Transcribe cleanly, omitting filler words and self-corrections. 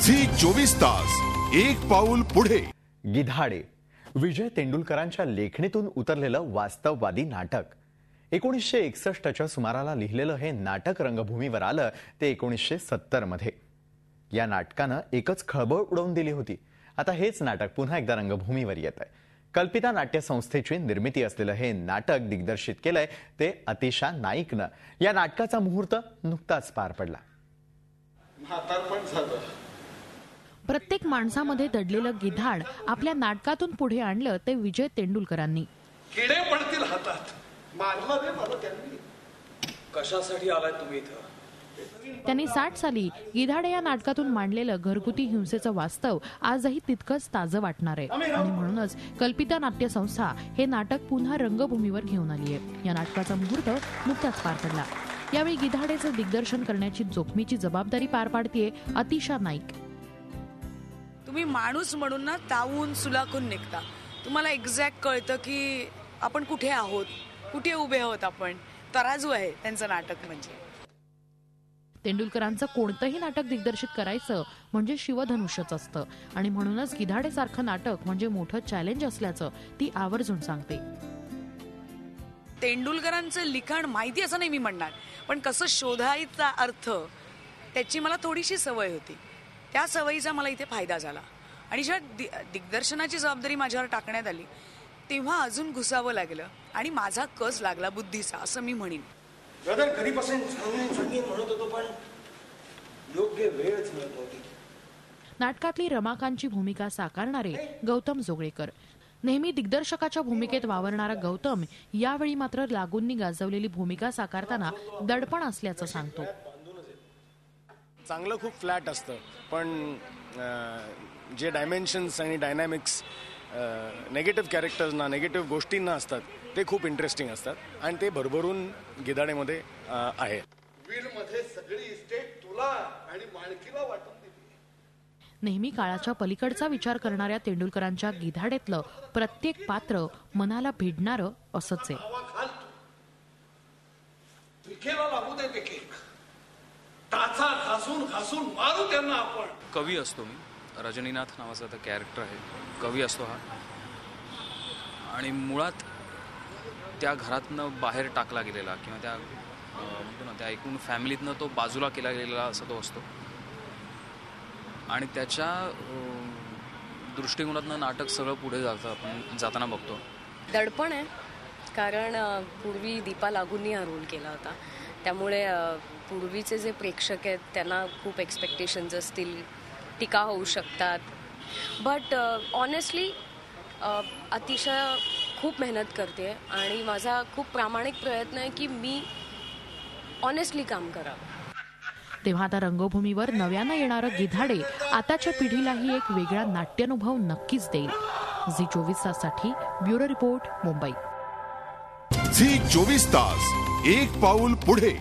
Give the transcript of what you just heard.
Zee 24 तास एक पाऊल पुढे। गिधाडे विजय तेंडुलकरांच्या लेखणीतून उतरलेलं वास्तववादी नाटक। 1961च्या सुमाराला लिहिलेलं हे नाटक रंगभूमीवर आलं ते 1970 मध्ये। या नाटकानं एकच खळबळ उडवून दिली होती। आता हेच नाटक पुन्हा एकदा रंगभूमीवर येत आहे। कल्पिता नाट्य संस्थेची निर्मिती असलेलं हे नाटक दिग्दर्शित केलंय ते अतिशा नाईकनं। या नाटकाचा मुहूर्त नुकताच पार पडला। प्रत्येक माणसामध्ये दडलेलं गिधाड आपल्या नाटकातून पुढे आणलं ते विजय तेंडुलकरांनी। किडे पडतील हातात, मारला रे मला त्यांनी। कशासाठी आलाय तुम्ही इथं? त्यांनी 60 साली गिधाडे या नाटकातून मांडलेलं घरगुती हिंसेचं वास्तव आजही तितकंच ताजं वाटणार आहे आणि म्हणूनच कल्पिता नाट्य संस्था हे नाटक पुन्हा रंगभूमीवर घेऊन आली आहे। या नाटकाचा मुहूर्त नुकताच पार पडला। यावेळी गिधाडेचं दिग्दर्शन करण्याची जोखमीची जबाबदारी पार पाडतीये अतिशा नाईक। तुम्ही माणूस म्हणून ना तावून सुलाखून निघता। तुम्हाला एक्झॅक्ट कळतं की आपण कुठे आहोत, कुठे उभे आहोत आपण। तराजू आहे त्यांचं नाटक म्हणजे। तेंडुलकरांचं कोणतंही नाटक दिग्दर्शित करायचं म्हणजे शिवधनुष्यच असतं आणि म्हणूनच गिधाडेसारखं नाटक म्हणजे मोठं चॅलेंज असल्याचं ती आवर्जून सांगते। तेंडुलकरांचं लिखाण माहिती असं नाही मी म्हणणार, पण कसं शोधायचा अर्थ त्याची मला थोडीशी सवय होती। त्या सवयीचा मला इथे फायदा झाला आणि जेव्हा दिग्दर्शनाची जबाबदारी माझ्यावर टाकण्यात आली तेव्हा अजून घुसावं लागलं आणि माझा कस लागला बुद्धीचा असं मी म्हणेन। घरीपासून सांगेन म्हणत होतो पण योग्य वेळच मिळत नव्हती। नाटकातली रमाकांतची भूमिका साकारणारे गौतम जोगळेकर। नेहमी दिग्दर्शकाच्या भूमिकेत वावरणारा गौतम यावेळी मात्र लागूंनी गाजवलेली भूमिका साकारताना दडपण असल्याचं सांगतो। चांगलं खूप फ्लॅट असतं पण जे डायमेन्शन्स आणि डायनॅमिक्स नेगेटिव्ह कॅरेक्टर्सना नेगेटिव्ह गोष्टींना असतात ते खूप इंटरेस्टिंग असतात आणि ते भरभरून गिधाडेमध्ये आहे। वीरमध्ये सगळी इस्टेट तुला आणि मालकीला वाटून दिली। नेहमी काळाच्या पलीकडचा विचार करणाऱ्या तेंडुलकरांच्या गिधाडेतलं प्रत्येक पात्र मनाला भिडणारं असंच आहे। विखेला लागू दे ते केक, टाचा घासून घासून मारू त्यांना आपण। कवी असतो मी, रजनीनाथ नावाचा तो कॅरेक्टर आहे, कवी असतो हा आणि मुळात त्या घरातनं बाहेर टाकला गेलेला किंवा त्या म्हणतो ना त्या एकूण फॅमिलीतनं तो बाजूला केला गेलेला असा तो असतो आणि त्याच्या दृष्टिकोनातनं नाटक सगळं पुढे जातं आपण जाताना बघतो। दडपण आहे कारण पूर्वी दीपा लागूंनी हा रोल केला होता, त्यामुळे पूर्वीचे जे प्रेक्षक आहेत त्यांना खूप एक्सपेक्टेशन्स असतील, टीका होऊ शकतात। बट ऑनेस्टली अतिशय खूप मेहनत करते आणि माझा खूप प्रामाणिक प्रयत्न आहे की मी ऑनेस्टली काम करावं। तेव्हा आता रंगभूमीवर नव्यानं येणारं गिधाडे आताच्या पिढीलाही एक वेगळा नाट्यानुभव नक्कीच देईल। झी 24 ताससाठी ब्युरो रिपोर्ट, मुंबई। झी 24 तास एक पाऊल पुढे।